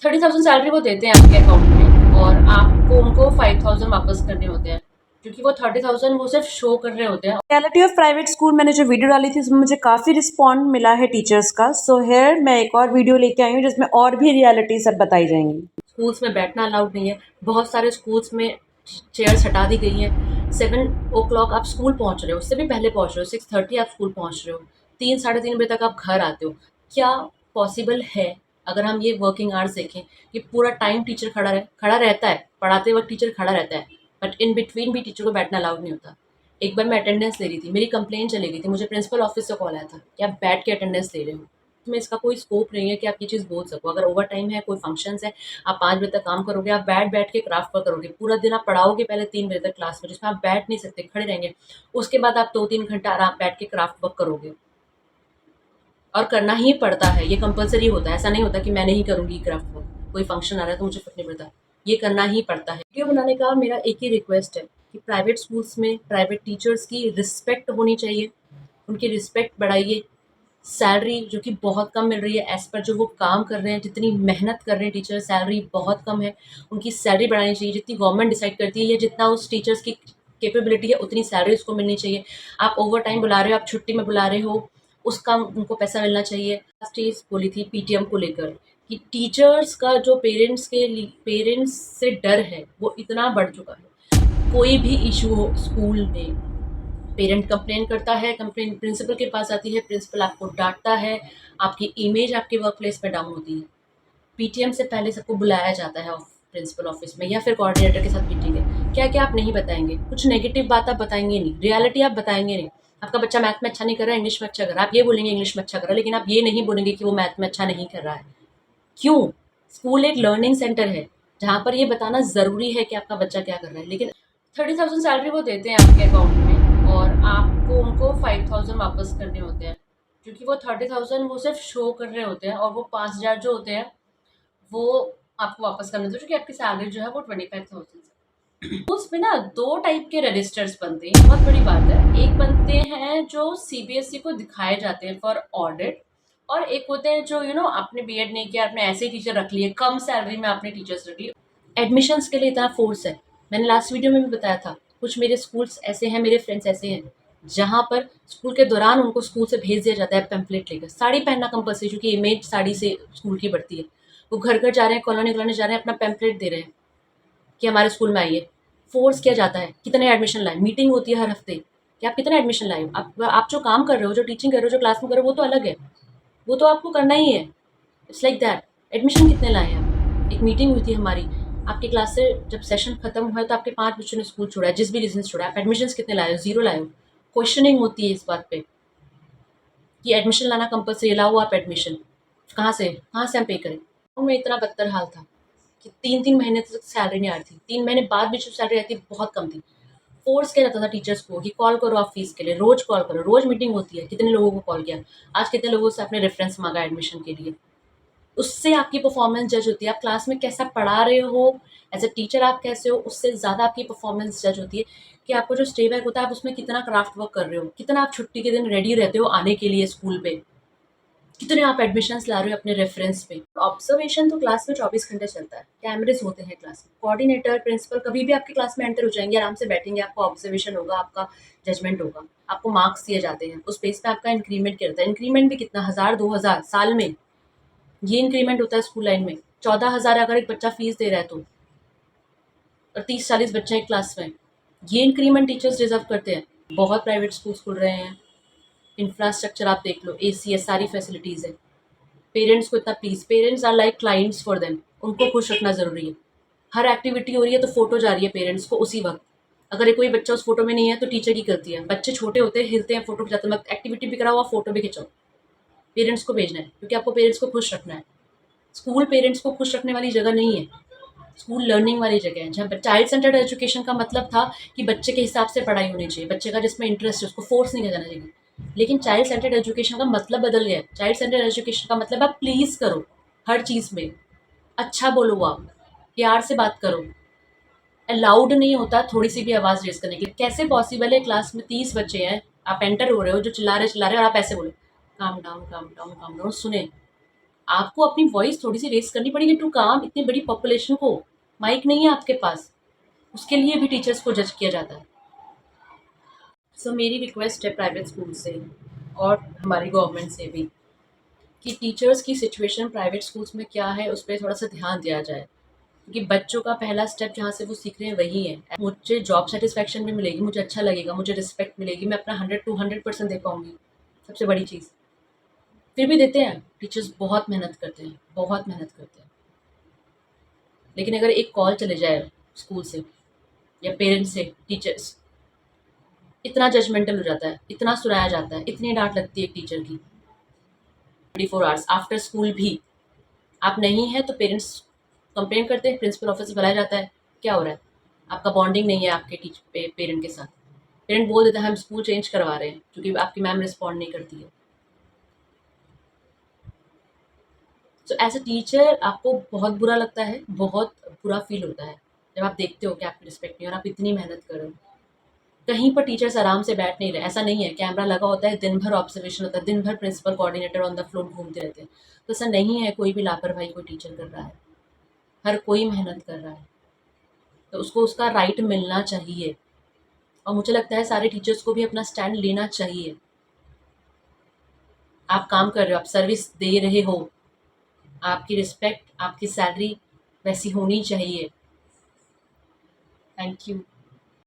30,000 salary वो देते हैं आपके अकाउंट में और आपको उनको 5,000 वापस करने होते हैं, क्योंकि वो 30,000 वो सिर्फ शो कर रहे होते हैं। रियलिटी ऑफ प्राइवेट स्कूल मैंने जो वीडियो डाली थी उसमें मुझे काफ़ी रिस्पॉन्ड मिला है टीचर्स का। सो हेयर मैं एक और वीडियो लेके आई हूँ जिसमें और भी रियलिटी सब बताई जाएंगी। स्कूल्स में बैठना अलाउड नहीं है। बहुत सारे स्कूल्स में चेयर्स हटा दी गई हैं। 7 o'clock आप स्कूल पहुंच रहे हो, उससे भी पहले पहुंच रहे हो, 6:30 आप स्कूल पहुंच रहे हो, 3 साढ़े 3 बजे तक आप घर आते हो। क्या पॉसिबल है? अगर हम ये वर्किंग आवर्स देखें कि पूरा टाइम टीचर खड़ा रहता है, पढ़ाते वक्त टीचर खड़ा रहता है, बट इन बिटवीन भी टीचर को बैठना अलाउड नहीं होता। एक बार मैं अटेंडेंस ले रही थी, मेरी कंप्लेन चली गई थी, मुझे प्रिंसिपल ऑफिस से कॉल आया था कि आप बैठ के अटेंडेंस ले रहे हो। इसमें इसका कोई स्कोप नहीं है कि आप ये चीज़ बोल सको। अगर ओवर टाइम है, कोई फंक्शंस है, आप 5 बजे तक काम करोगे, आप बैठ के क्राफ्ट वर्क करोगे, पूरा दिन आप पढ़ाओगे पहले 3 बजे तक क्लास में, जिसमें आप बैठ नहीं सकते, खड़े रहेंगे। उसके बाद आप 2-3 घंटा आराम बैठ के क्राफ्ट वर्क करोगे, और करना ही पड़ता है, ये कंपल्सरी होता है। ऐसा नहीं होता कि मैं नहीं करूँगी क्राफ्ट वर्क, कोई फंक्शन आ रहा है तो मुझे फ़र्क नहीं पड़ता, ये करना ही पड़ता है। वीडियो बनाने का मेरा एक ही रिक्वेस्ट है कि प्राइवेट स्कूल्स में प्राइवेट टीचर्स की रिस्पेक्ट होनी चाहिए, उनकी रिस्पेक्ट बढ़ाइए। सैलरी जो कि बहुत कम मिल रही है एज़ पर जो वो काम कर रहे हैं, जितनी मेहनत कर रहे हैं टीचर, सैलरी बहुत कम है। उनकी सैलरी बढ़ानी चाहिए, जितनी गवर्नमेंट डिसाइड करती है या जितना उस टीचर्स की कैपेबिलिटी है उतनी सैलरी उसको मिलनी चाहिए। आप ओवर टाइम बुला रहे हो, आप छुट्टी में बुला रहे हो, उसका उनको पैसा मिलना चाहिए। लास्ट चीज़ बोली थी पीटीएम को लेकर कि टीचर्स का जो पेरेंट्स से डर है वो इतना बढ़ चुका है। कोई भी इशू हो स्कूल में, पेरेंट कंप्लेन करता है, कंप्लेन प्रिंसिपल के पास आती है, प्रिंसिपल आपको डांटता है, आपकी इमेज आपके वर्क प्लेस पे डाउन होती है। पीटीएम से पहले सबको बुलाया जाता है प्रिंसिपल ऑफिस में, या फिर कोऑर्डिनेटर के साथ मीटिंग है। क्या क्या आप नहीं बताएंगे? कुछ नेगेटिव बात आप बताएंगे नहीं, रियलिटी आप बताएंगे नहीं। आपका बच्चा मैथ में अच्छा नहीं कर रहा है, इंग्लिश में अच्छा कर रहा है, आप ये बोलेंगे इंग्लिश में अच्छा कर रहा है, लेकिन आप ये नहीं बोलेंगे कि वो मैथ में अच्छा नहीं कर रहा है। क्यों? स्कूल एक लर्निंग सेंटर है जहाँ पर ये बताना ज़रूरी है कि आपका बच्चा क्या कर रहा है। लेकिन 30,000 सैलरी वो देते हैं आपके अकाउंट में और आपको उनको 5,000 वापस करने होते हैं, क्योंकि वो 30,000 वो सिर्फ शो कर रहे होते हैं, और वो 5,000 जो होते हैं वो आपको वापस करने होते हैं, क्योंकि आपकी सैलरी जो है वो 25,000 है। तो उसमें ना 2 टाइप के रजिस्टर्स बनते हैं, बहुत बड़ी बात है। एक बनते हैं जो सीबीएसई को दिखाए जाते हैं फॉर ऑडिट, और एक होते हैं जो आपने बीएड नहीं किया, आपने ऐसे ही टीचर रख लिए, कम सैलरी में आपने टीचर्स रख लिए। एडमिशन्स के लिए इतना फोर्स है। मैंने लास्ट वीडियो में भी बताया था, कुछ मेरे स्कूल्स ऐसे हैं, मेरे फ्रेंड्स ऐसे हैं, जहाँ पर स्कूल के दौरान उनको स्कूल से भेज दिया जाता है पैम्पलेट लेकर। साड़ी पहनना कंपल्सरी, क्योंकि इमेज साड़ी से स्कूल की बढ़ती है। वो घर घर जा रहे हैं, कॉलोनी कॉलोनी जा रहे हैं, अपना पैम्पलेट दे रहे हैं कि हमारे स्कूल में आइए। फोर्स किया जाता है, कितने एडमिशन लाए, मीटिंग होती है हर हफ्ते कि आप कितने एडमिशन लाए। आप जो काम कर रहे हो, जो टीचिंग कर रहे हो, जो क्लास में कर रहे हो, वो तो अलग है, वो तो आपको करना ही है। It's like that. एडमिशन कितने लाए आप? एक मीटिंग हुई थी हमारी, आपकी क्लास से जब सेशन खत्म हुआ है तो आपके 5 बच्चों ने स्कूल छोड़ा है, जिस भी रीजन से छोड़ा है। आप एडमिशन कितने लाए हो? 0 लाए हो। क्वेश्चनिंग होती है इस बात पे कि एडमिशन लाना कंपल्सरी, लाओ आप एडमिशन, कहाँ से हम पे करें? उनमें इतना बदतर हाल था कि 3-3 महीने तक सैलरी नहीं आ रही थी। 3 महीने बाद भी जो सैलरी आती बहुत कम थी। फोर्स किया जाता था टीचर्स को कि कॉल करो आप फीस के लिए, रोज कॉल करो, रोज मीटिंग होती है, कितने लोगों को कॉल किया, आज कितने लोगों से आपने रेफरेंस मांगा एडमिशन के लिए। उससे आपकी परफॉर्मेंस जज होती है, आप क्लास में कैसा पढ़ा रहे हो, एज अ टीचर आप कैसे हो, उससे ज़्यादा आपकी परफॉर्मेंस जज होती है कि आपको जो स्टे बैक होता है आप उसमें कितना क्राफ्ट वर्क कर रहे हो, कितना आप छुट्टी के दिन रेडी रहते हो आने के लिए स्कूल पे, कितने आप एडमिशन्स ला रहे हो अपने रेफरेंस पे। ऑब्जर्वेशन तो क्लास में 24 घंटे चलता है, कैमरेज होते हैं क्लास में, कोऑर्डिनेटर प्रिंसिपल कभी भी आपकी क्लास में एंटर हो जाएंगे, आराम से बैठेंगे, आपका ऑब्जर्वेशन होगा, आपका जजमेंट होगा, आपको मार्क्स दिए जाते हैं, उस बेस पे आपका इंक्रीमेंट किया जाता है। इंक्रीमेंट भी कितना, 1,000-2,000 साल में ये इंक्रीमेंट होता है स्कूल लाइन में। 14,000 अगर एक बच्चा फीस दे रहा है तो, और 30-40 बच्चे हैं क्लास में, ये इंक्रीमेंट टीचर्स डिजर्व करते हैं। बहुत प्राइवेट स्कूल खुल रहे हैं, इंफ्रास्ट्रक्चर आप देख लो, एसी है, सारी फैसिलिटीज़ है। पेरेंट्स को इतना please, parents are like clients for them, उनको खुश रखना ज़रूरी है। हर एक्टिविटी हो रही है तो फ़ोटो जा रही है पेरेंट्स को उसी वक्त। अगर एक कोई बच्चा उस फ़ोटो में नहीं है तो टीचर की गलती है। बच्चे छोटे होते हैं, हिलते हैं, फ़ोटो खिंचाते वक्त, एक्टिविटी भी कराओ और फ़ोटो भी खिंचाओ। पेरेंट्स को भेजना है, क्योंकि आपको पेरेंट्स को खुश रखना है। स्कूल पेरेंट्स को खुश रखने वाली जगह नहीं है, स्कूल लर्निंग वाली जगह है, जहाँ पर चाइल्ड सेंटर्ड एजुकेशन का मतलब था कि बच्चे के हिसाब से पढ़ाई होनी चाहिए, बच्चे का जिसमें इंटरेस्ट है उसको फोर्स नहीं किया जाना चाहिए। लेकिन चाइल्ड सेंटर्ड एजुकेशन का मतलब बदल गया है। चाइल्ड सेंटर्ड एजुकेशन का मतलब आप प्लीज़ करो, हर चीज़ में अच्छा बोलो, आप प्यार से बात करो। अलाउड नहीं होता थोड़ी सी भी आवाज़ रेज़ करने की। कैसे पॉसिबल है क्लास में 30 बच्चे हैं, आप एंटर हो रहे हो, जो चिल्ला रहे और आप ऐसे बोलो calm down calm down calm down, सुने। आपको अपनी वॉइस थोड़ी सी रेस करनी पड़ेगी टू काम इतनी बड़ी पॉपुलेशन को। माइक नहीं है आपके पास, उसके लिए भी टीचर्स को जज किया जाता है। सो मेरी रिक्वेस्ट है प्राइवेट स्कूल से और हमारी गवर्नमेंट से भी कि टीचर्स की सिचुएशन प्राइवेट स्कूल्स में क्या है उस पर थोड़ा सा ध्यान दिया जाए, क्योंकि बच्चों का पहला स्टेप जहाँ से वो सीख रहे हैं वही है। मुझे जॉब सेटिस्फैक्शन भी मिलेगी, मुझे अच्छा लगेगा, मुझे रिस्पेक्ट मिलेगी, मैं अपना 100 दे पाऊंगी, सबसे बड़ी चीज़। फिर भी देते हैं टीचर्स, बहुत मेहनत करते हैं, बहुत मेहनत करते हैं। लेकिन अगर एक कॉल चले जाए स्कूल से या पेरेंट्स से, टीचर्स इतना जजमेंटल हो जाता है, इतना सुनाया जाता है, इतनी डांट लगती है टीचर की। 24 आवर्स आफ्टर स्कूल भी आप नहीं है तो पेरेंट्स कंप्लेन करते हैं, प्रिंसिपल ऑफिस से बुलाया जाता है, क्या हो रहा है, आपका बॉन्डिंग नहीं है आपके पेरेंट के साथ। पेरेंट बोल देता है हम स्कूल चेंज करवा रहे हैं क्योंकि आपकी मैम रिस्पॉन्ड नहीं करती है। तो एज अ टीचर आपको बहुत बुरा लगता है, बहुत बुरा फील होता है जब आप देखते हो कि आपकी रिस्पेक्ट नहीं और आप इतनी मेहनत कर रहे हो। कहीं पर टीचर्स आराम से बैठ नहीं रहे, ऐसा नहीं है, कैमरा लगा होता है, दिन भर ऑब्जर्वेशन होता है, दिन भर principal coordinator on the floor घूमते रहते हैं। तो ऐसा नहीं है कोई भी लापरवाही कोई टीचर कर रहा है, हर कोई मेहनत कर रहा है, तो उसको उसका राइट मिलना चाहिए। और मुझे लगता है सारे टीचर्स को भी अपना स्टैंड लेना चाहिए। आप काम कर रहे हो, आप सर्विस दे रहे हो, आपकी रिस्पेक्ट, आपकी सैलरी वैसी होनी चाहिए। Thank you.